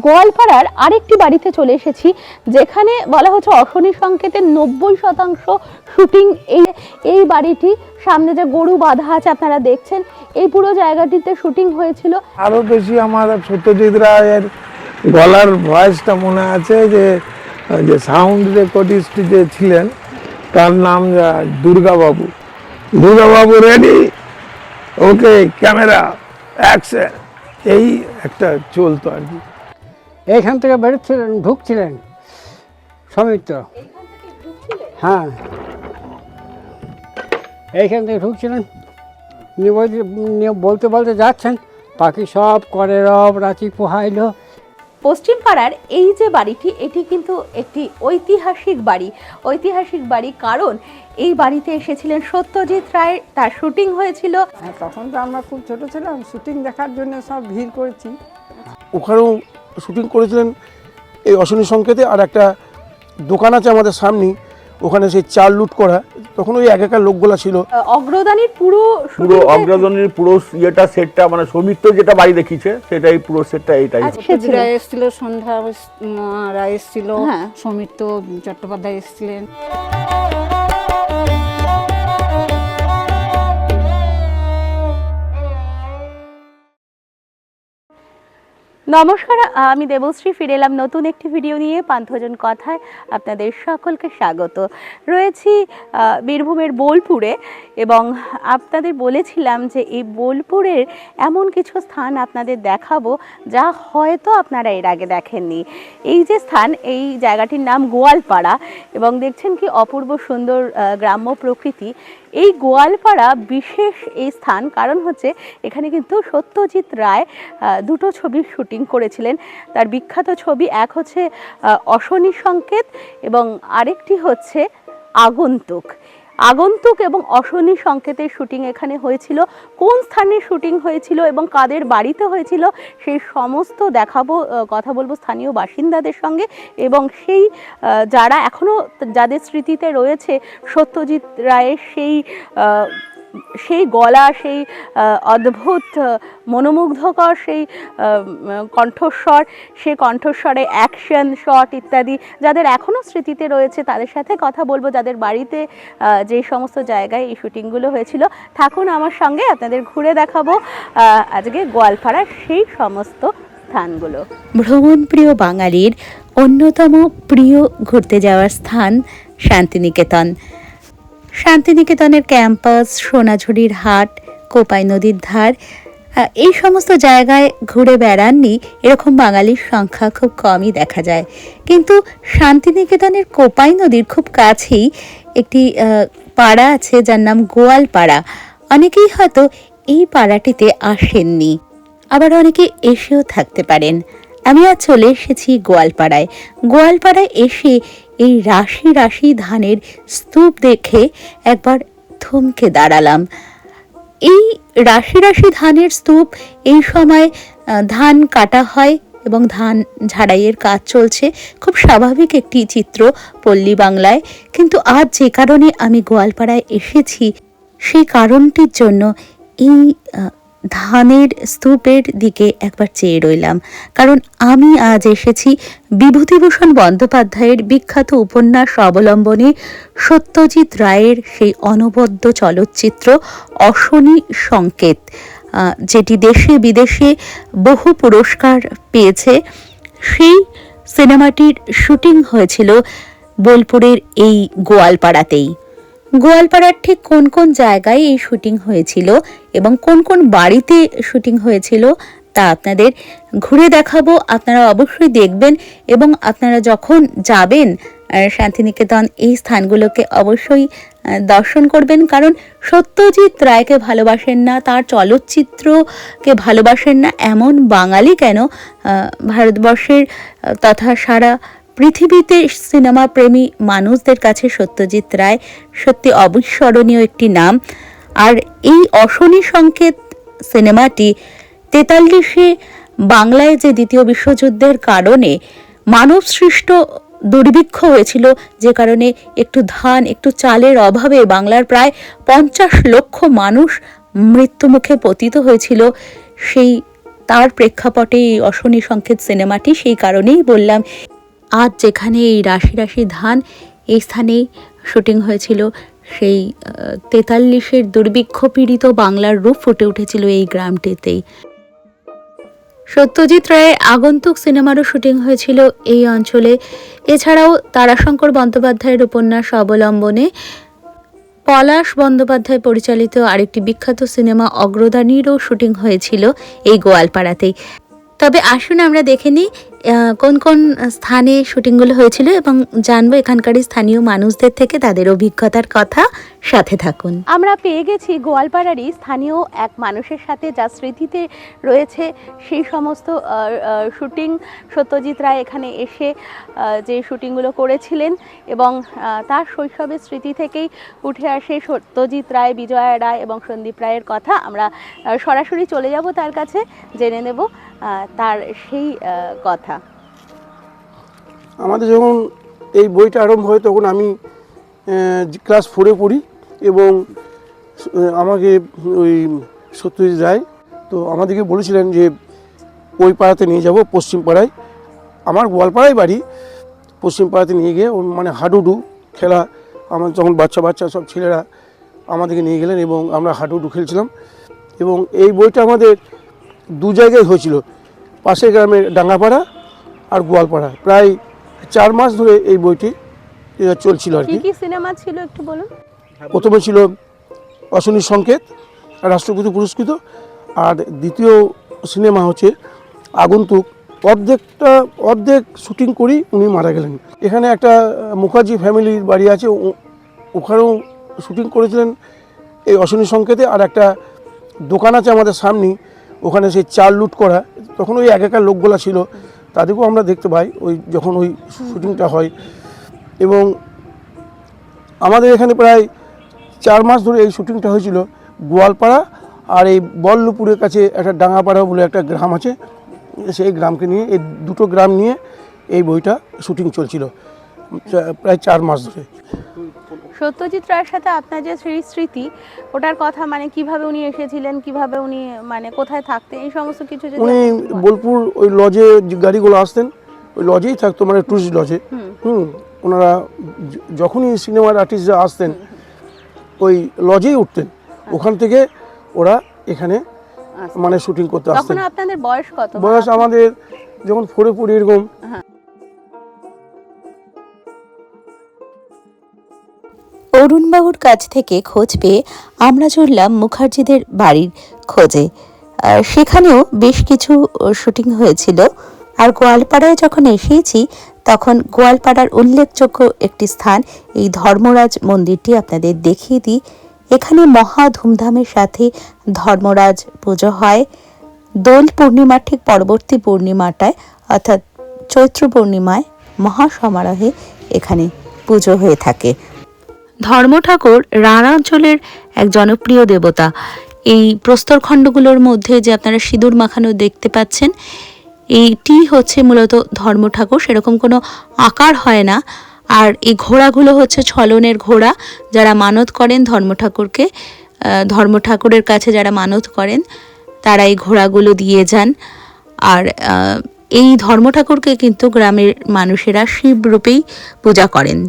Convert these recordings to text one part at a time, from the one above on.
গোয়ালপাড়ার আরেকটি বাড়িতে চলে এসেছি, যেখানে বলা হচ্ছে অশনি সংকেতের 90% শুটিং এই বাড়িটি। সামনে যে গরু বাঁধা আছে আপনারা দেখছেন, এই পুরো জায়গাটিতে শুটিং হয়েছিল। আরো বেশি আমার সত্যজিৎ রায়ের গলার ভয়েসটা মনে আছে, যে সাউন্ড রেকর্ডিস্ট যে ছিলেন তার নাম দুর্গাবাবু। দুর্গাবাবু রেডি, ওকে, ক্যামেরা, অ্যাকশন, এই একটা চলতো আর কি। এইখান থেকে বেরোচ্ছিলেন, ঢুকছিলেন সৌমিত্র। হ্যাঁ, এইখান থেকে ঢুকছিলেন, নিয়ে বলতে বলতে যাচ্ছেন, পাখি সব করে রব রাতি পোহাইলো। পশ্চিম পাড়ার এই যে বাড়িটি, এটি কিন্তু একটি ঐতিহাসিক বাড়ি, কারণ এই বাড়িতে এসেছিলেন সত্যজিৎ রায়, তার শুটিং হয়েছিল। তখন তো আমরা খুব ছোট ছিলাম, শুটিং দেখার জন্য সব ভিড় করেছি। ওখানেও শুটিং করেছিলেন এই অশনি সংকেতে। আর একটা দোকান আছে আমাদের সামনে, ওখানে সেই চাল লুট করা, তখন ওই একাকার লোকগুলা ছিল। অগ্রদানির পুরো অগ্রদনীর পুরো ইয়েটা সেটটা, মানে সৌমিত্র যেটা বাড়ি দেখিয়েছে সেটাই পুরো সেটটা এইটাই। রায় এসেছিল, সন্ধ্যা রায় এসেছিল, সৌমিত্র চট্টোপাধ্যায় এসেছিলেন। নমস্কার, আমি দেবশ্রী, ফিরে এলাম নতুন একটি ভিডিও নিয়ে। পান্থজন কথায় আপনাদের সকলকে স্বাগত। রয়েছি বীরভূমের বোলপুরে, এবং আপনাদের বলেছিলাম যে এই বোলপুরের এমন কিছু স্থান আপনাদের দেখাবো যা হয়তো আপনারা এর আগে দেখেননি। এই যে স্থান, এই জায়গাটির নাম গোয়ালপাড়া, এবং দেখছেন কি অপূর্ব সুন্দর গ্রাম্য প্রকৃতি। এই গোয়ালপাড়া বিশেষ এই স্থান, কারণ হচ্ছে এখানে কিন্তু সত্যজিৎ রায় দুটো ছবির শুটিং করেছিলেন। তার বিখ্যাত ছবি, এক হচ্ছে অশনি সংকেত এবং আরেকটি হচ্ছে আগন্তুক এবং অশনি সংকেতের শুটিং এখানে হয়েছিল। কোন স্থানে শুটিং হয়েছিল এবং কাদের বাড়িতে হয়েছিল সেই সমস্ত দেখাবো, কথা বলবো স্থানীয় বাসিন্দাদের সঙ্গে, এবং সেই যারা এখনো যাদের স্মৃতিতে রয়েছে সত্যজিৎ রায়ের সেই গলা, সেই অদ্ভুত মনোমুগ্ধকর সেই কণ্ঠস্বর, সেই কণ্ঠস্বরে অ্যাকশন শট ইত্যাদি যাদের এখনও স্মৃতিতে রয়েছে, তাদের সাথে কথা বলবো, যাদের বাড়িতে যে সমস্ত জায়গায় এই শুটিংগুলো হয়েছিল। থাকুন আমার সঙ্গে, আপনাদের ঘুরে দেখাবো আজকে গোয়ালপাড়ার সেই সমস্ত স্থানগুলো। ভ্রমণপ্রিয় বাঙালির অন্যতম প্রিয় ঘুরতে যাওয়ার স্থান শান্তিনিকেতনের ক্যাম্পাস, সোনাঝুরির হাট, কোপাই নদীর ধার, এই সমস্ত জায়গায় ঘুরে বেড়াননি এরকম বাঙালির সংখ্যা খুব কমই দেখা যায়। কিন্তু শান্তিনিকেতনের কোপাই নদীর খুব কাছেই একটি পাড়া আছে যার নাম গোয়ালপাড়া। অনেকেই হয়তো এই পাড়াটিতে আসেননি, আবার অনেকে এসেও থাকতে পারেন। আমি আজ চলে এসেছি গোয়ালপাড়ায় এসে এই রাশি রাশি ধানের স্তূপ দেখে একবার থমকে দাঁড়ালাম। এই রাশি রাশি ধানের স্তূপ, এই সময় ধান কাটা হয় এবং ধান ঝাড়াইয়ের কাজ চলছে, খুব স্বাভাবিক একটি চিত্র পল্লী বাংলায়। কিন্তু আজ যে কারণে আমি গোয়ালপাড়ায় এসেছি, সেই কারণটির জন্য এই ধানের স্তূপের দিকে একবার চেয়ে রইলাম, কারণ আমি আজ এসেছি বিভূতিভূষণ বন্দ্যোপাধ্যায়ের বিখ্যাত উপন্যাস অবলম্বনে সত্যজিৎ রায়ের সেই অনবদ্য চলচ্চিত্র অশনি সংকেত, যেটি দেশে বিদেশে বহু পুরস্কার পেয়েছে। সেই সিনেমাটির শুটিং হয়েছিল বোলপুরের এই গোয়ালপাড়াতেই। গোয়ালপাড়ার ঠিক কোন কোন জায়গায় এই শুটিং হয়েছিল এবং কোন কোন বাড়িতে শুটিং হয়েছিল তা আপনাদের ঘুরে দেখাবো। আপনারা অবশ্যই দেখবেন, এবং আপনারা যখন যাবেন শান্তিনিকেতন, এই স্থানগুলোকে অবশ্যই দর্শন করবেন, কারণ সত্যজিৎ রায়কে ভালোবাসেন না, তার চলচ্চিত্রকে ভালোবাসেন না এমন বাঙালি কেন ভারতবর্ষের তথা সারা পৃথিবীতে সিনেমা প্রেমী মানুষদের কাছে সত্যজিৎ রায় সত্যি অবিস্মরণীয় একটি নাম। আর এই অশনি সংকেত সিনেমাটি 43-এ বাংলায় যে দ্বিতীয় বিশ্বযুদ্ধের কারণে মানব সৃষ্ট দুর্ভিক্ষ হয়েছিল, যে কারণে একটু ধান, একটু চালের অভাবে বাংলার প্রায় 50 লক্ষ মানুষ মৃত্যুমুখে পতিত হয়েছিল, সেই তার প্রেক্ষাপটে এই অশনি সংকেত সিনেমাটি, সেই কারণেই বললাম আজ যেখানে এই রাশি রাশি ধান, এই স্থানেই শুটিং হয়েছিল। সেই 43-এর দুর্ভিক্ষ পীড়িত বাংলার রূপ ফুটে উঠেছিল এই গ্রামটিতেই। সত্যজিৎ রায়ের আগন্তুক সিনেমারও শুটিং হয়েছিল এই অঞ্চলে। এছাড়াও তারাশঙ্কর বন্দ্যোপাধ্যায়ের উপন্যাস অবলম্বনে পলাশ বন্দ্যোপাধ্যায় পরিচালিত আরেকটি বিখ্যাত সিনেমা অগ্রদানীরও শুটিং হয়েছিল এই গোয়ালপাড়াতেই। তবে আসুন আমরা দেখে নিই কোন কোন স্থানে শুটিংগুলো হয়েছিল এবং জানবো এখানকার স্থানীয় মানুষদের থেকে তাদের অভিজ্ঞতার কথা। সাথে থাকুন। আমরা পেয়ে গেছি গোয়ালপাড়ারই স্থানীয় এক মানুষের সাথে, যার স্মৃতিতে রয়েছে সেই সমস্ত শুটিং। সত্যজিৎ রায় এখানে এসে যে শুটিংগুলো করেছিলেন এবং তার শৈশবের স্মৃতি থেকেই উঠে আসে সত্যজিৎ রায়, বিজয়া রায় এবং সন্দীপ রায়ের কথা। আমরা সরাসরি চলে যাব তার কাছে, জেনে নেব তার সেই কথা। আমাদের যখন এই বইটা আরম্ভ হয় তখন আমি ক্লাস 4-এ পড়ি এবং আমাকে ওই সত্যজিৎ রায় তো আমাদেরকে বলেছিলেন যে ওই পাড়াতে নিয়ে যাব, পশ্চিম পাড়ায়। আমার গোয়ালপাড়ায় বাড়ি, পশ্চিম পাড়াতে নিয়ে গিয়ে মানে হাডুডু খেলা, আমার যখন বাচ্চা বাচ্চা সব ছেলেরা আমাদেরকে নিয়ে গেলেন এবং আমরা হাডুডু খেলছিলাম। এবং এই বইটা আমাদের দু জায়গায় হয়েছিল, পাশের গ্রামের ডাঙ্গাপাড়া আর গোয়ালপাড়া। প্রায় 4 মাস ধরে এই বইটি চলছিল আর কি। কি সিনেমা ছিল একটু বলুন। প্রথমে ছিল অশনি সংকেত, রাষ্ট্রপতি পুরস্কৃত, আর দ্বিতীয় সিনেমা হচ্ছে আগন্তুক। অর্ধেক শুটিং করেই উনি মারা গেলেন। এখানে একটা মুখার্জি ফ্যামিলির বাড়ি আছে, ওখানেও শুটিং করেছিলেন এই অশনি সংকেতে। আর একটা দোকান আছে আমাদের সামনেই, ওখানে সেই চাল লুট করা, তখন ওই একাকার লোকগুলা ছিল, তাদেরকেও আমরা দেখতে পাই ওই যখন ওই শুটিংটা হয়। এবং আমাদের এখানে প্রায় 4 মাস ধরে এই শুটিংটা হয়েছিল গোয়ালপাড়া আর এই বল্লভপুরের কাছে একটা ডাঙ্গাপাড়া বলে একটা গ্রাম আছে, সেই গ্রামকে নিয়ে, এই দুটো গ্রাম নিয়ে এই বইটা শুটিং চলছিল প্রায় 4 মাস ধরে। সত্যজিৎ রায়ের সাথে আপনার যে স্মৃতি, ওটার কথা মানে কিভাবে উনি এসেছিলেন, কিভাবে উনি মানে কোথায় থাকতেন, এই সমস্ত কিছু যদি উনি বোলপুর ওই লজে গাড়িগুলো আসতেন, ওই লজেই থাকতো, মানে টুরিস্ট লজে। ওনারা যখনই সিনেমার আর্টিস্টরা আসতেন ওই লজেই উঠতেন, ওখান থেকে ওরা এখানে মানে শুটিং করতে আসতেন। তখন আপনাদের বয়স কত? বয়স আমাদের যখন 4-এ পড়ি এরকম। অরুণবাবুর কাছ থেকে খোঁজ পেয়ে আমরা চললাম মুখার্জিদের বাড়ির খোঁজে। সেখানেও বেশ কিছু শুটিং হয়েছিল। আর গোয়ালপাড়ায় যখন এসেছি তখন গোয়ালপাড়ার উল্লেখযোগ্য একটি স্থান, এই ধর্মরাজ মন্দিরটি আপনাদের দেখিয়ে দিই। এখানে মহা ধুমধামের সাথে ধর্মরাজ পুজো হয়। দোল পূর্ণিমার ঠিক পরবর্তী পূর্ণিমাটায়, অর্থাৎ চৈত্র পূর্ণিমায় মহা সমারোহে এখানে পুজো হয়ে থাকে। ধর্ম ঠাকুর রাঢ় অঞ্চলের এক জনপ্রিয় দেবতা। এই প্রস্তরখণ্ডগুলোর মধ্যে যে আপনারা সিঁদুর মাখানো দেখতে পাচ্ছেন, এইটি হচ্ছে মূলত ধর্ম ঠাকুর। সেরকম কোনো আকার হয় না। আর এই ঘোড়াগুলো হচ্ছে ছলনের ঘোড়া। যারা মানত করেন ধর্ম ঠাকুরের কাছে যারা মানত করেন তারা এই ঘোড়াগুলো দিয়ে যান। আর এই ধর্ম ঠাকুরকে কিন্তু গ্রামের মানুষেরা শিব রূপেই পূজা করেন।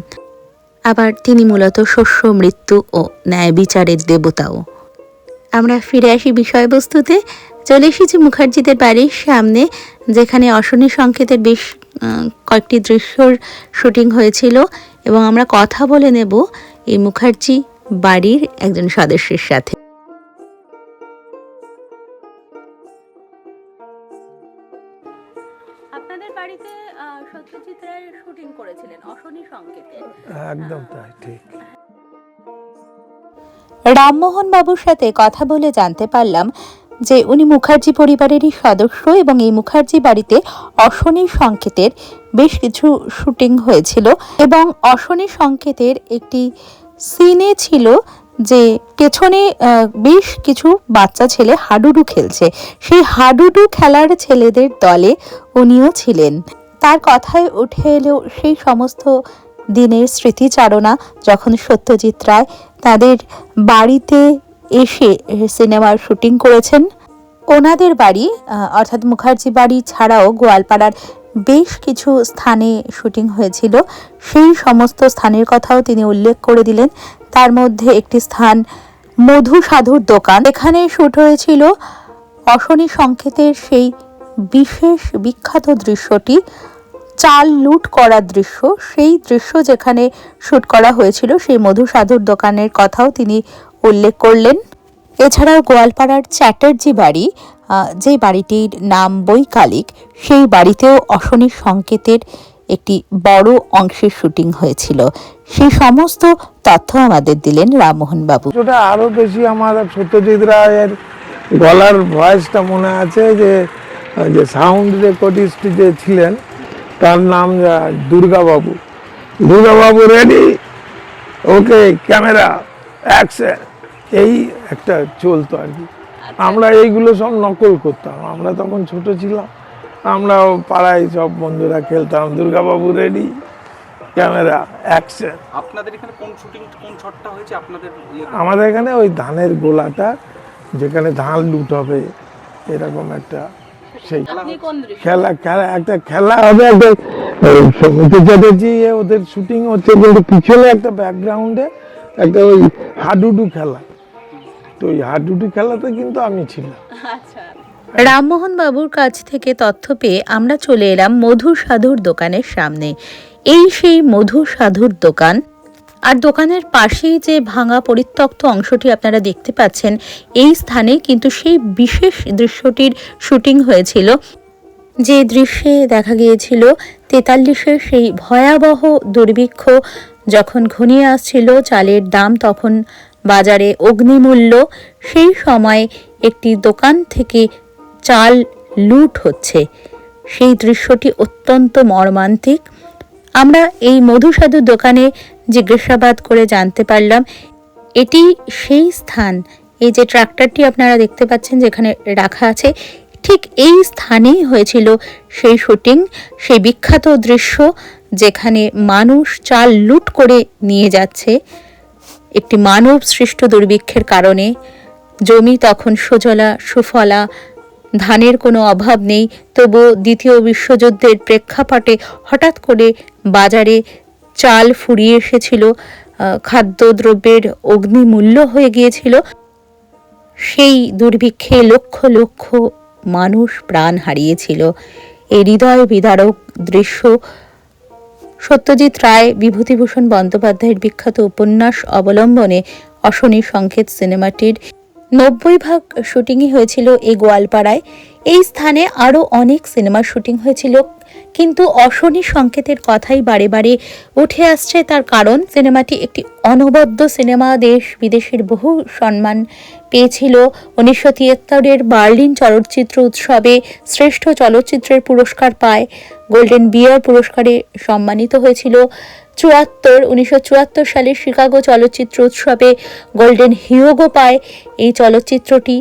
আবার তিনি মূলত শস্য, মৃত্যু ও ন্যায় বিচারের দেবতাও। আমরা ফিরে আসি বিষয়বস্তুতে। চলে এসেছি মুখার্জিদের বাড়ির সামনে, যেখানে অশনি সংকেতের বেশ কয়েকটি দৃশ্যর শুটিং হয়েছিল এবং আমরা কথা বলে নেব এই মুখার্জি বাড়ির একজন সদস্যের সাথে। আপনাদের বাড়িতে সত্যজিৎ রায়ের শুটিং করেছিলেন অশনি সংকেতে? একদম তাই, ঠিক। রামমোহন বাবুর সাথে কথা বলে জানতে পারলাম যে উনি মুখার্জি পরিবারেরই সদস্য এবং এই মুখার্জি বাড়িতে অশনি সংকেতের বেশ কিছু শুটিং হয়েছিল। এবং অশনি সংকেতের একটি সিনে ছিল যে পেছনে বেশ কিছু বাচ্চা ছেলে হাডুডু খেলছে, সেই হাডুডু খেলার ছেলেদের দলে উনিও ছিলেন। তার কথায় উঠে এলো সেই সমস্ত দিনের স্মৃতিচারণা, যখন সত্যজিৎ রায় তাদের বাড়িতে এসে সিনেমার শুটিং করেছেন। ওনাদের বাড়ি অর্থাৎ মুখার্জি বাড়ি ছাড়াও গোয়ালপাড়ার বেশ কিছু স্থানে শুটিং হয়েছিল। সেই সমস্ত স্থানের কথাও তিনি উল্লেখ করে দিলেন। তার মধ্যে একটি স্থান মধু সাধুর দোকান, এখানে শুট হয়েছিল অশনি সংকেতের সেই বিশেষ বিখ্যাত দৃশ্যটি, চাল লুট করার দৃশ্য। সেই দৃশ্য যেখানে শুট করা হয়েছিল সেই মধু সাধুর দোকানের কথাও তিনি উল্লেখ করলেন। এছাড়াও গোয়ালপাড়ার চ্যাটার্জি বাড়ি, যে বাড়িটির নাম বৈকালিক, সেই বাড়িতেও অশনি সংকেতের একটি বড় অংশের শুটিং হয়েছিল। সেই সমস্ত তথ্য আমাদের দিলেন রামমোহন বাবু। ওটা আরো বেশি আমার সত্যজিৎ রায়ের গলার ভয়েসটা মনে আছে, যে সাউন্ড রেকর্ডিস্ট যে ছিলেন তার নাম দুর্গাবাবু। দুর্গাবাবু রেডি, ওকে, ক্যামেরা, অ্যাকশন, এই একটা চলতো আর কি। আমরা এইগুলো সব নকল করতাম, আমরা তখন ছোট ছিলাম, আমরাও পাড়ায় সব বন্ধুরা খেলতাম দুর্গাবাবু রেডি, ক্যামেরা, অ্যাকশন। আপনাদের এখানে কোন শুটিং, কোন শটটা হয়েছে আপনাদের? আমাদের এখানে ওই ধানের গোলাটা, যেখানে ধান লুট হবে, এরকম একটা সেই খেলা একটা খেলা হবে। একটা সৌমিত্র চ্যাটার্জি ওদের শুটিং হচ্ছে, কিন্তু পিছনে একটা ব্যাকগ্রাউন্ডে একটা ওই হাডুডু খেলা, তো ওই হাডুডু খেলাতে কিন্তু আমি ছিলাম। রামমোহন বাবুর কাছ থেকে তথ্য পেয়ে আমরা চলে এলাম মধু সাধুর দোকানের সামনে। এই সেই মধু সাধুর দোকান, আর দোকানের পাশেই যে ভাঙা পরিত্যক্ত অংশটি আপনারা দেখতে পাচ্ছেন, এই স্থানে কিন্তু সেই বিশেষ দৃশ্যটির শুটিং হয়েছিল, যে দৃশ্যে দেখা গিয়েছিল 43-এর সেই ভয়াবহ দুর্ভিক্ষ যখন ঘনিয়ে আসছিল, চালের দাম তখন বাজারে অগ্নিমূল্য, সেই সময় একটি দোকান থেকে চাল লুট হচ্ছে। সেই দৃশ্যটি অত্যন্ত মর্মান্তিক। আমরা এই মধুসাধুর দোকানে জিজ্ঞাসাবাদ করে জানতে পারলাম এটি সেই স্থান, এই যে ট্রাক্টরটি আপনারা দেখতে পাচ্ছেন যেখানে রাখা আছে, ঠিক এই স্থানেই হয়েছিল সেই শুটিং, সেই বিখ্যাত দৃশ্য যেখানে মানুষ চাল লুট করে নিয়ে যাচ্ছে। একটি মানব সৃষ্ট দুর্ভিক্ষের কারণে জমি তখন সুজলা সুফলা, ধানের কোনো অভাব নেই, তবু দ্বিতীয় বিশ্বযুদ্ধের প্রেক্ষাপটে হঠাৎ করে বাজারে চাল ফুরিয়ে এসেছিল, খাদ্যদ্রব্যের অগ্নিমূল্য হয়ে গিয়েছিল। সেই দুর্ভিক্ষে লক্ষ লক্ষ মানুষ প্রাণ হারিয়েছিল। এই হৃদয় বিদারক দৃশ্য সত্যজিৎ রায় বিভূতিভূষণ বন্দ্যোপাধ্যায়ের বিখ্যাত উপন্যাস অবলম্বনে অশনি সংকেত সিনেমাটির 90% শুটিংই হয়েছিল এই গোয়ালপাড়ায়। এই স্থানে আরও অনেক সিনেমার শুটিং হয়েছিল, কিন্তু অশনি সংকেতের কথাই বারে বারে উঠে আসছে। তার কারণ সিনেমাটি একটি অনবদ্য সিনেমা, দেশ বিদেশের বহু সম্মান পেয়েছিল। 1973-এর বার্লিন চলচ্চিত্র উৎসবে শ্রেষ্ঠ চলচ্চিত্রের পুরস্কার পায়, গোল্ডেন বিয়ার পুরস্কারে সম্মানিত হয়েছিল। 1974 সালে শিকাগো চলচ্চিত্র উৎসবে গোল্ডেন হিউগো পায় এই চলচ্চিত্রটি।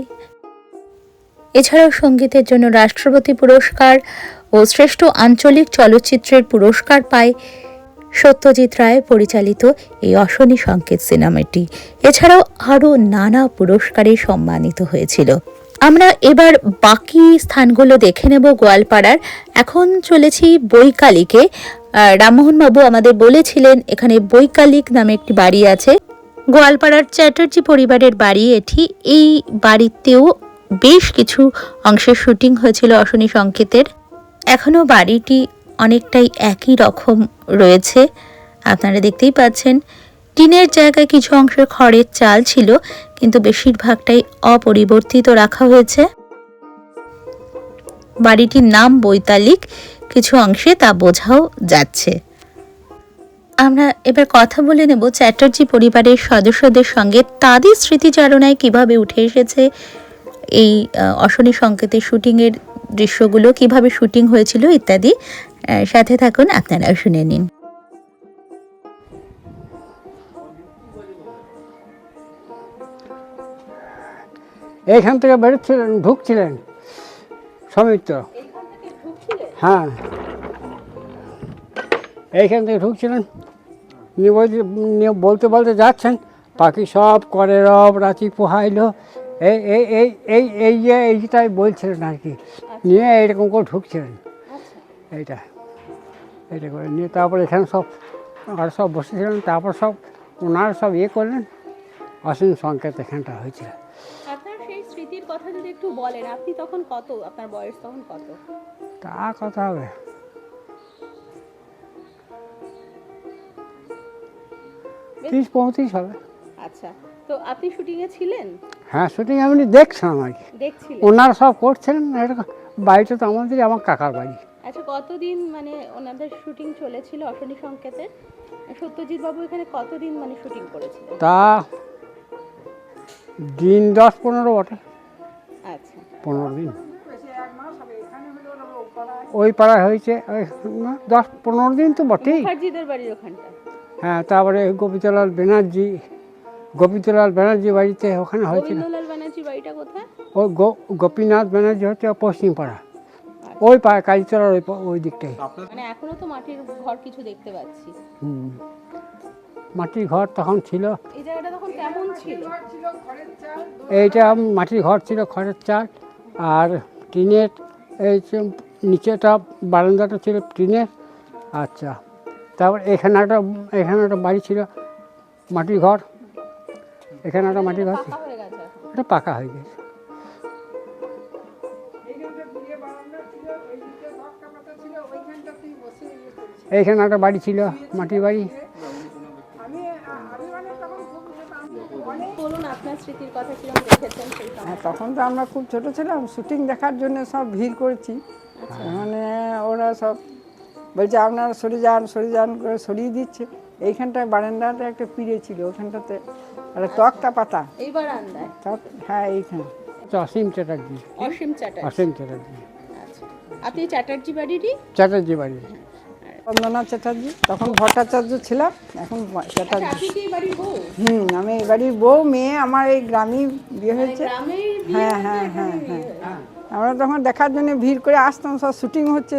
এছাড়াও সঙ্গীতের জন্য রাষ্ট্রপতি পুরস্কার ও শ্রেষ্ঠ আঞ্চলিক চলচ্চিত্রের পুরস্কার পায় সত্যজিৎ রায় পরিচালিত এই অশনি সংকেত সিনেমাটি। এছাড়াও আরও নানা পুরস্কারে সম্মানিত হয়েছিল। আমরা এবার বাকি স্থানগুলো দেখে নেব গোয়ালপাড়ার। এখন চলেছি বৈকালিকে। রামমোহন বাবু আমাদের বলেছিলেন এখানে বৈকালিক নামে একটি বাড়ি আছে, গোয়ালপাড়ার চ্যাটার্জি পরিবারের বাড়ি এটি। এই বাড়িতেও বেশ কিছু অংশের শুটিং হয়েছিল অশনি সংকেতের। এখনও বাড়িটি অনেকটাই একই রকম রয়েছে, আপনারা দেখতেই পাচ্ছেন। টিনের জায়গায় কিছু অংশের খড়ের চাল ছিল, কিন্তু বেশিরভাগটাই অপরিবর্তিত রাখা হয়েছে। বাড়িটির নাম বৈতালিক, কিছু অংশে তা বোঝাও যাচ্ছে। আমরা এবার কথা বলে নেব চ্যাটার্জি পরিবারের সদস্যদের সঙ্গে, তাদের স্মৃতিচারণায় কিভাবে উঠে এসেছে এই অশনি সংকেতের শুটিংয়ের দৃশ্যগুলো, কিভাবে শুটিং হয়েছিল ইত্যাদি। সাথে থাকুন, আপনারাও শুনে নিন। এইখান থেকে বেরোচ্ছিলেন, ঢুকছিলেন সৌমিত্র। হ্যাঁ, এইখান থেকে ঢুকছিলেন, নিয়ে বলতে বলতে যাচ্ছেন, পাখি সব করে রব রাতি পোহাইল, এই এই এই এই এই যে এইটাই বলছিলেন আর কি, নিয়ে এইরকম করে ঢুকছিলেন, এইটা এইটা করে নিয়ে তারপর এখানে সব আর সব বসেছিলেন, তারপর সব ওনার সব ইয়ে করলেন, অসীম সংকেত এখানটা হয়েছিল। আপনার সেই স্মৃতির কথা যদি একটু বলেন, আপনি তখন কত, আপনার বয়স তখন কত? তা কথা হবে 30-35 হবে। আচ্ছা, তো আপনি শুটিংয়ে ছিলেন? হ্যাঁ, শুটিং আমি দেখছিলাম আর কি, দেখছিলেন? ওনারা সব করছিলেন। এরকম বাড়িটা তো আমাদের, আমার কাকার বাড়ি। আচ্ছা, কতদিন মানে ওনাদের শুটিং চলেছিল অশনি সংকেতের? সত্যজিৎ বাবু এখানে কতদিন মানে শুটিং করেছিলেন? তা দিন 10-15 বটে, আচ্ছা, 15 দিন। ওই পাড়ায় হয়েছে ওই 10-15 দিন তো বটেই। মুখার্জিদের বাড়ির ওখানটা? হ্যাঁ, তারপরে গোবিন্দলাল ব্যানার্জি বাড়িতে ওখানে হয়েছিল। গোবিন্দলাল ব্যানার্জির বাড়িটা কোথায়? ওই গোপীনাথ ব্যানার্জি হচ্ছে পশ্চিম পাড়া, ওই পাড়া কালীতলার ওই দিকটাই। মানে এখনো তো মাটির ঘর কিছু দেখতে পাচ্ছি। মাটির ঘর তখন ছিল। এই জায়গাটা তখন কেমন ছিল? এইটা মাটির ঘর ছিল, খড়ের চাল আর টিনের, এই যে নিচেটা বারান্দাটা ছিল টিনের। আচ্ছা, তারপর এখানে একটা বাড়ি ছিল, মাটির ঘর, এখানে একটা মাটির ঘর ছিল, পাকা হয়ে গেছে এখন। এটা পাকা হয়ে গেছে। এইখানে একটা বাড়ি ছিল, মাটির বাড়ি। বলুন আপনার স্মৃতির কথা, কিরকম দেখেছেন সেই সময়? হ্যাঁ, তখন তো আমরা খুব ছোট ছিলাম, শুটিং দেখার জন্য সব ভিড় করেছি। মানে ওরা সব বলছে আপনারা সরে যান করে সরিয়ে দিচ্ছে। এইখানটায় বারান্দাটা একটা পিড়ে ছিল, ওখানটাতে একটা তক্তা পাতা। এই বারান্দায়? হ্যাঁ, এইখানে অসীম চ্যাটার্জি। অসীম চ্যাটার্জি। অসীম চ্যাটার্জি, আচ্ছা, আপনি চ্যাটার্জি বাড়িরই? চ্যাটার্জি বাড়ি। বন্দনা চ্যাটার্জি, তখন ভট্টাচার্য ছিলাম, এখন চ্যাটার্জি। আপনি কি এই বাড়ির বউ? আমি এই বাড়ির বউ, মেয়ে আমার এই গ্রামেই বিয়ে হয়েছে। গ্রামের বিয়ে? হ্যাঁ হ্যাঁ হ্যাঁ হ্যাঁ, আমরা তখন দেখার জন্য ভিড় করে আসতাম, সব শুটিং হচ্ছে।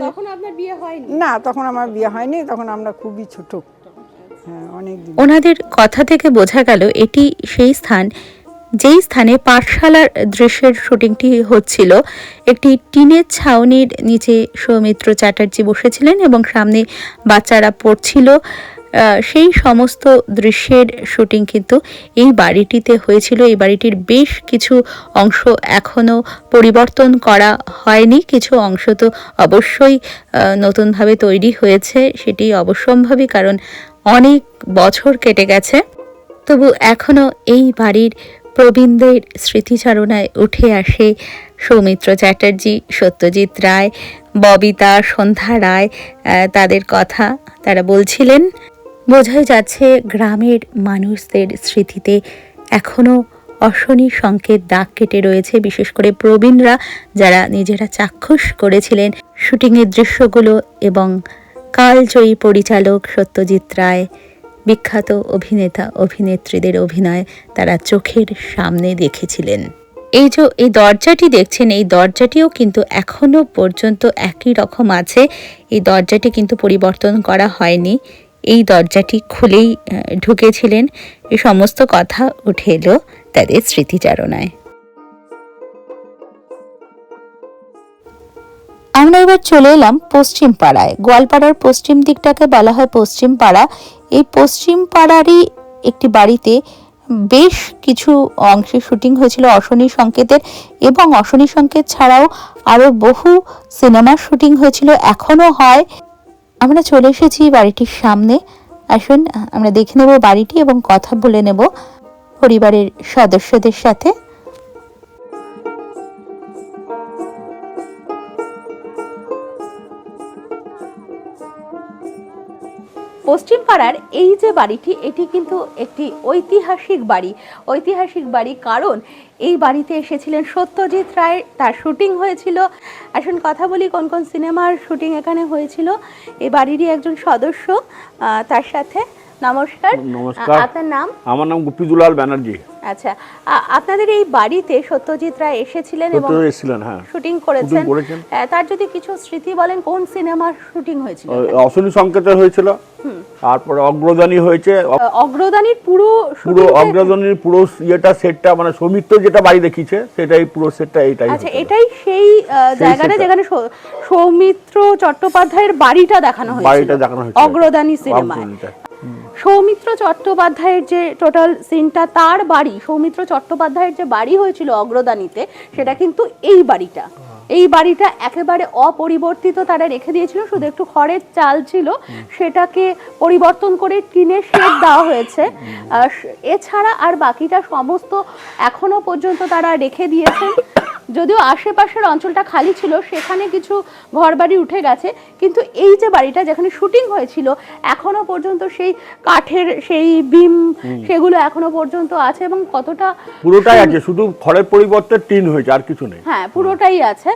তখন আপনার বিয়ে হয়নি? না, তখন আমার বিয়ে হয়নি, তখন আমরা খুবই ছোট। হ্যাঁ, অনেক দিন। ওনাদের কথা থেকে বোঝা গেল এটি সেই স্থান যেই স্থানে পাঠশালার দৃশ্যের শুটিংটি হচ্ছিল। একটি টিনের ছাউনির নিচে সৌমিত্র চ্যাটার্জি বসেছিলেন এবং সামনে বাচ্চারা পড়ছিল। সেই সমস্ত দৃশ্যের শুটিং কিন্তু এই বাড়িটিতে হয়েছিল। এই বাড়িটির বেশ কিছু অংশ এখনও পরিবর্তন করা হয়নি, কিছু অংশ তো অবশ্যই নতুনভাবে তৈরি হয়েছে, সেটি অবশ্যম্ভাবী, কারণ অনেক বছর কেটে গেছে। তবু এখনও এই বাড়ির প্রবীণদের স্মৃতিচারণায় উঠে আসে সৌমিত্র চ্যাটার্জি, সত্যজিৎ রায়, ববিতা, সন্ধ্যা রায়, তাদের কথা তারা বলছিলেন। বোঝাই যাচ্ছে গ্রামের মানুষদের স্মৃতিতে এখনও অশনি সংকেত দাগ কেটে রয়েছে, বিশেষ করে প্রবীণরা যারা নিজেরা চাক্ষুষ করেছিলেন শুটিংয়ের দৃশ্যগুলো, এবং কালজয়ী পরিচালক সত্যজিৎ রায়, বিখ্যাত অভিনেতা অভিনেত্রীদের অভিনয় তারা চোখের সামনে দেখেছিলেন। এই যে এই দরজাটি দেখছেন, এই দরজাটিও কিন্তু এখনো পর্যন্ত একই রকম আছে। এই দরজাটি কিন্তু পরিবর্তন করা হয়নি। এই দরজাটি খুলেই ঢুকেছিলেন। এই সমস্ত কথা উঠে এলো তাদের স্মৃতিচারণায়। আমরা এবার চলে এলাম পশ্চিম পাড়ায়। গোয়ালপাড়ার পশ্চিম দিকটাকে বলা হয় পশ্চিম পাড়া। এই পশ্চিম পাড়ারই একটি বাড়িতে বেশ কিছু অংশে শুটিং হয়েছিল অশনি সংকেতের, এবং অশনি সংকেত ছাড়াও আরও বহু সিনেমার শুটিং হয়েছিল, এখনও হয়। আমরা চলে এসেছি বাড়িটির সামনে। আসুন আমরা দেখে নেব বাড়িটি এবং কথা বলে নেব পরিবারের সদস্যদের সাথে। পশ্চিম পাড়ার এই যে বাড়িটি, এটি কিন্তু একটি ঐতিহাসিক বাড়ি, কারণ এই বাড়িতে এসেছিলেন সত্যজিৎ রায়, তার শুটিং হয়েছিল। আসুন কথা বলি কোন কোন সিনেমার শুটিং এখানে হয়েছিল। এই বাড়িরই একজন সদস্য, তার সাথে নমস্কার। নমস্কার। আপনার নাম? আমার নাম গোপীদুলাল ব্যানার্জি। আচ্ছা, আপনাদের এই বাড়িতে সত্যজিৎ রায় এসেছিলেন এবং সত্যজিৎ এসেছিলেন, হ্যাঁ, শুটিং করেছেন। শুটিং করেছেন। তার যদি কিছু স্মৃতি বলেন, কোন সিনেমার শুটিং হয়েছিল? অশনি সংকেতে হয়েছিল, তারপরে অগ্রদানী হয়েছে। অগ্রদানীর পুরো অগ্রদানীর পুরো ইয়েটা সেটটা মানে সৌমিত্র যেটা বাড়ি দেখিয়েছে সেটাই পুরো সেটটা এইটাই। আচ্ছা, এটাই সেই জায়গাটা যেখানে সৌমিত্র চট্টোপাধ্যায়ের বাড়িটা দেখানো হয়েছিল অগ্রদানী সিনেমায়। সৌমিত্র চট্টোপাধ্যায়ের যে টোটাল সিনটা, তার বাড়ি, সৌমিত্র চট্টোপাধ্যায়ের যে বাড়ি হয়েছিল অগ্রদানীতে, সেটা কিন্তু এই বাড়িটা একেবারে অপরিবর্তিত তারা রেখে দিয়েছিল, শুধু একটু খড়ের চাল ছিল, সেটাকে পরিবর্তন করে টিনের শেড দেওয়া হয়েছে। এছাড়া আর বাকিটা সমস্ত এখনো পর্যন্ত তারা রেখে দিয়েছেন। যদিও আশেপাশের অঞ্চলটা খালি ছিল, সেখানে কিছু ঘরবাড়ি উঠে গেছে, কিন্তু এই যে বাড়িটা যেখানে শুটিং হয়েছিল এখনো পর্যন্ত সেই কাঠের সেই বিম সেগুলো এখনো পর্যন্ত আছে এবং কতটা পুরোটাই আছে, শুধু খড়ের পরিবর্তে টিন হয়েছে, আর কিছু নেই। হ্যাঁ, পুরোটাই আছে।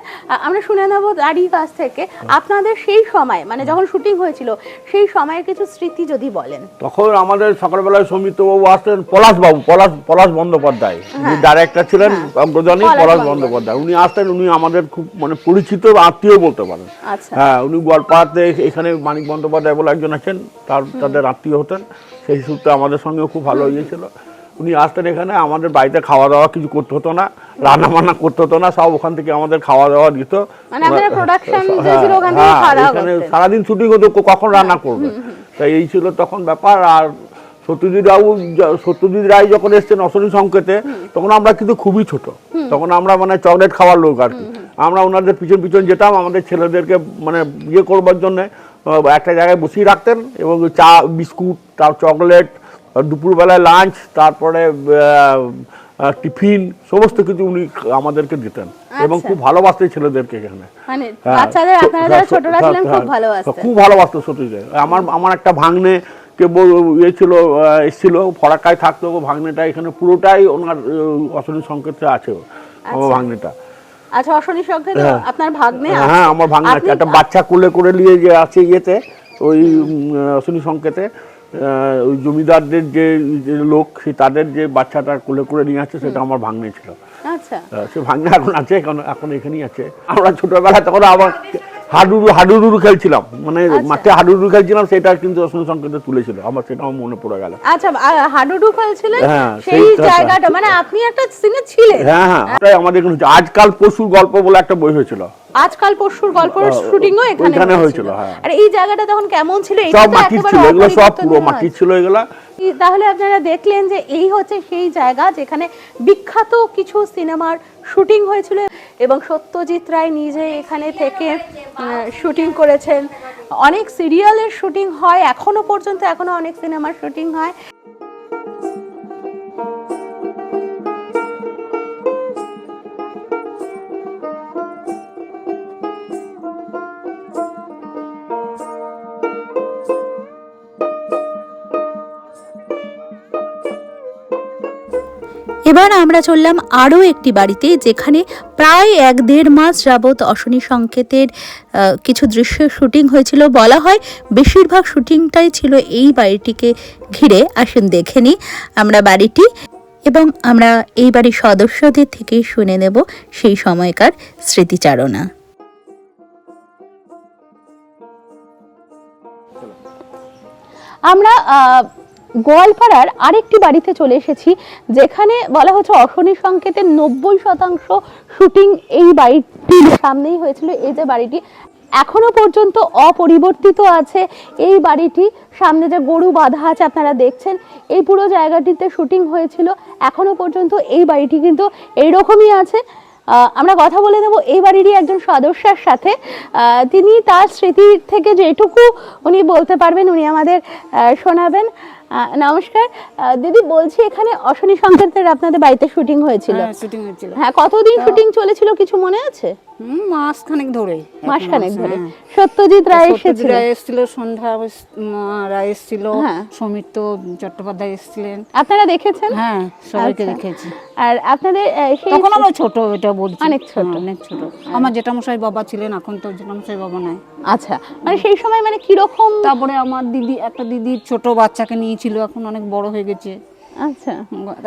আমরা শুনে নেব তারই কাছ থেকে আপনাদের সেই সময়, মানে যখন শুটিং হয়েছিল সেই সময়ের কিছু স্মৃতি যদি বলেন। তখন আমাদের সকালবেলায় সৌমিত্রবাবু আসতেন, পলাশ বন্দ্যোপাধ্যায়, যিনি ডাইরেক্টর ছিলেন অগ্রদানী, পলাশ বন্দ্যোপাধ্যায়, উনি আসতেন। উনি আমাদের খুব মানে পরিচিত আত্মীয় বলতে পারেন। হ্যাঁ, উনি গোয়ালপাড়াতে এখানে মানিক বন্দ্যোপাধ্যায় বলে একজন আছেন, তাদের আত্মীয় হতেন। সেই সূত্রে আমাদের সঙ্গেও খুব ভালো হয়েছিল। উনি আসতেন এখানে, আমাদের বাড়িতে খাওয়া দাওয়া কিছু করতে হতো না, রান্না বান্না করতে হতো না, সব ওখান থেকে আমাদের খাওয়া দাওয়া দিত। এখানে সারাদিন শুটিং হতো, কখন রান্না করবে, তাই এই ছিল তখন ব্যাপার। আর সত্যজিৎ রায় যখন এসছেন অশনি সংকেতে, তখন আমরা কিন্তু খুবই ছোট, তখন আমরা মানে চকলেট খাওয়ার লোক আর কি। আমরা ওনাদের পিছন পিছন যেতাম, আমাদের ছেলেদেরকে মানে ইয়ে করবার জন্য একটা জায়গায় বসিয়ে রাখতেন এবং চা বিস্কুট, তার চকলেট, দুপুরবেলায় লাঞ্চ, তারপরে টিফিন, সমস্ত কিছু উনি আমাদেরকে দিতেন এবং খুব ভালোবাসতেন ছেলেদেরকে। এখানে খুব ভালোবাসতো সত্যজিৎ। আমার একটা ভাগ্নে এসেছিল, ফরাক্কায় থাকতো, ভাগ্নেটা এখানে পুরোটাই ওনার অশনি সংকেতে আছে, আমার ভাগ্নেটা। আচ্ছা, অশনি সংকেতে আপনার ভাগ্নে? হ্যাঁ, আমার ভাগ্নে আছে, একটা বাচ্চা কোলে করে নিয়ে যে আছে ইয়েতে, ওই অশনি সংকেতে ওই জমিদারদের যে লোক, সে তাদের যে বাচ্চাটা কোলে করে নিয়ে আছে, সেটা আমার ভাগ্নে ছিল। আচ্ছা, সে ভাগ্নে এখন আছে, এখন এখানেই আছে। আমরা ছোটবেলায় তখন আবার হাডুডু খেলছিলাম, মানে মাঠে হাডুডু খেলছিলাম, সেটা কিন্তু অশনি সংকেতে তুলেছিল, আমার সেটা আমার মনে পড়ে গেল। আচ্ছা, হাডুডু খেলছিলেন সেই জায়গাটা, মানে আপনি একটা সিনে ছিলেন? হ্যাঁ, আমাদের এখানে আজকাল পশুর গল্প বলে একটা বই হয়েছিল, আজকাল পশুর গল্পের শুটিংও এখানে হয়েছিল। হ্যাঁ, আর এই জায়গাটা তখন কেমন ছিল? সব মাটি ছিল, এগুলো সব পুরো মাটি ছিল এগুলা। তাহলে আপনারা দেখলেন যে এই হচ্ছে সেই জায়গা যেখানে বিখ্যাত কিছু সিনেমার শুটিং হয়েছিল এবং সত্যজিৎ রায় নিজে এখানে থেকে শুটিং করেছেন। অনেক সিরিয়ালের শুটিং হয় এখনো পর্যন্ত, এখনো অনেক সিনেমার শুটিং হয়। এবার আমরা চললাম আরও একটি বাড়িতে, যেখানে প্রায় 1-1.5 মাস যাবৎ অশনি সংকেতের কিছু দৃশ্যের শুটিং হয়েছিল। বলা হয় বেশিরভাগ শুটিংটাই ছিল এই বাড়িটিকে ঘিরে। আসুন দেখে নিই আমরা বাড়িটি, এবং আমরা এই বাড়ির সদস্যদের থেকেই শুনে নেব সেই সময়কার স্মৃতিচারণা। আমরা গোয়ালপাড়ার আরেকটি বাড়িতে চলে এসেছি, যেখানে বলা হচ্ছে অশনি সংকেতের 90% শুটিং এই বাড়িটির সামনেই হয়েছিল। এই যে বাড়িটি এখনো পর্যন্ত অপরিবর্তিত আছে, এই বাড়িটি সামনে যে গরু বাঁধা আছে আপনারা দেখছেন, এই পুরো জায়গাটিতে শুটিং হয়েছিল। এখনো পর্যন্ত এই বাড়িটি কিন্তু এইরকমই আছে। আমরা কথা বলে দেবো এই বাড়িরই একজন সদস্যের সাথে, তিনি তার স্মৃতি থেকে যেটুকু উনি বলতে পারবেন উনি আমাদের শোনাবেন। নমস্কার দিদি, বলছি এখানে অশনি সংকেতের আপনাদের বাড়িতে শুটিং হয়েছিল? শুটিং হয়েছিল। হ্যাঁ, কতদিন শুটিং চলেছিল কিছু মনে আছে? মাসখানেক ধরে, মাসখানেক ধরে হ্যাঁ। সত্যজিৎ রায় সত্যজিৎ এসেছিলেন। রায় এসেছিল, সন্ধ্যা রায় এসেছিল, হ্যাঁ। সৌমিত্র চট্টোপাধ্যায় এসেছিলেন। আপনারা দেখেছেন? হ্যাঁ, সবাইকে আচ্ছা। দেখেছি। আর আপনাদের সেই তখন আমরা ছোট, এটা বলছি অনেক ছোট। হ্যাঁ, অনেক ছোট। আমার জেঠামশাই বাবা ছিলেন, এখন তো জেঠামশাই বাবা নাই। আচ্ছা, মানে সেই সময় মানে কিরকম? তারপরে আমার দিদি, একটা দিদির ছোট বাচ্চাকে নিয়েছিল, এখন অনেক বড় হয়ে গেছে। আচ্ছা,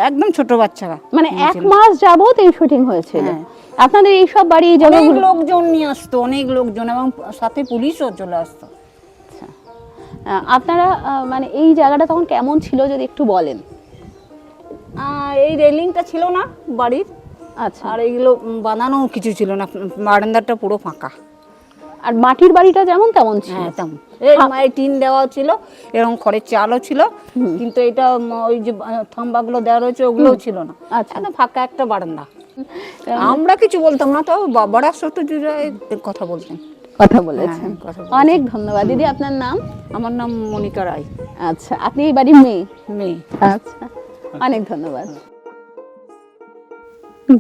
একদম ছোট বাচ্চা। মানে 1 মাস যাবত এই শুটিং হয়েছিল। হ্যাঁ। আপনাদের এই সব বাড়ি এই অনেক জায়গাগুলো লোকজন নিয়ে আসতো, অনেক লোকজন, এবং সাথে পুলিশও চলে আসতো। আপনারা মানে এই জায়গাটা তখন কেমন ছিল যদি একটু বলেন? এই রেলিংটা ছিল না বাড়ির, আচ্ছা, আর এইগুলো বানানো কিছু ছিল না, বারান্দাটা পুরো ফাঁকা। আর মাটির বাড়িটা যেমন তেমন ছিল? হ্যাঁ, তেমন। এই মায়ের টিন দেওয়া ছিল, এরকম খড়ের চালও ছিল, কিন্তু এটা ওই যে থাম্বাগুলো দেওয়া রয়েছে ওগুলোও ছিল না। আচ্ছা। একদম ফাঁকা একটা বারান্দা। আমরা কিছু বলতাম না, তো বাবারা সত্যজিৎ রায়ের কথা বলতেন। কথা বলেছেন। হ্যাঁ, কথা বলেছেন। অনেক ধন্যবাদ দিদি। আপনার নাম? আমার নাম মনিকা রায়। আচ্ছা, আপনি এই বাড়ির মেয়ে? মেয়ে। আচ্ছা, অনেক ধন্যবাদ।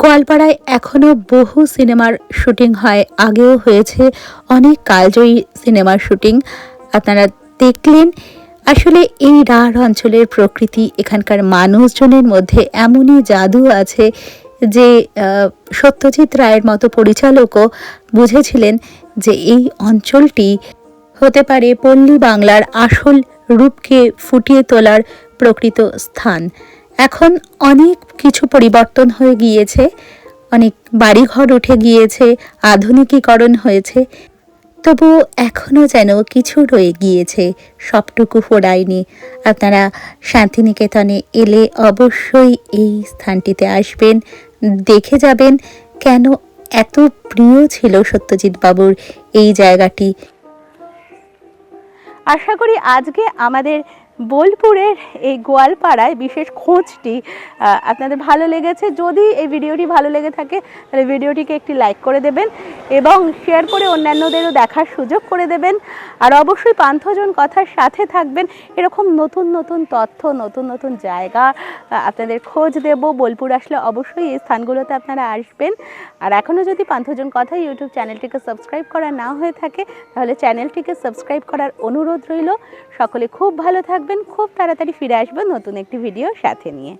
গোয়ালপাড়ায় এখনো বহু সিনেমার শুটিং হয়, আগেও হয়েছে অনেক কালজয়ী সিনেমার শুটিং আপনারা দেখলেন। আসলে এই রাঢ় অঞ্চলের প্রকৃতি, এখানকার মানুষজনের মধ্যে এমনই জাদু আছে যে সত্যজিৎ রায়ের মতো পরিচালকও বুঝেছিলেন যে এই অঞ্চলটি হতে পারে পল্লী বাংলার আসল রূপকে ফুটিয়ে তোলার প্রকৃত স্থান। এখন অনেক কিছু পরিবর্তন হয়ে গিয়েছে, অনেক বাড়িঘর উঠে গিয়েছে, আধুনিকীকরণ হয়েছে, তবুও এখনও যেন কিছু রয়ে গিয়েছে, সবটুকু ফোরায়নি। আপনারা শান্তিনিকেতনে এলে অবশ্যই এই স্থানটিতে আসবেন, দেখে যাবেন কেন এত প্রিয় ছিল সত্যজিৎ বাবুর এই জায়গাটি। আশা করি আজকে আমাদের বোলপুরের এই গোয়ালপাড়ায় বিশেষ খোঁজটি আপনাদের ভালো লেগেছে। যদি এই ভিডিওটি ভালো লেগে থাকে তাহলে ভিডিওটিকে একটি লাইক করে দেবেন এবং শেয়ার করে অন্যান্যদেরও দেখার সুযোগ করে দেবেন। আর অবশ্যই পান্থজন কথার সাথে থাকবেন, এরকম নতুন নতুন তথ্য, নতুন নতুন জায়গা আপনাদের খোঁজ দেব। বোলপুর আসলে অবশ্যই এই স্থানগুলোতে আপনারা আসবেন। আর এখনও যদি পান্থজন কথা ইউটিউব চ্যানেলটিকে সাবস্ক্রাইব করা না হয়ে থাকে তাহলে চ্যানেলটিকে সাবস্ক্রাইব করার অনুরোধ রইল। সকলে খুব ভালো থাকবেন, খুব তাড়াতাড়ি ফিরে আসবেন নতুন একটি ভিডিও সাথে নিয়ে।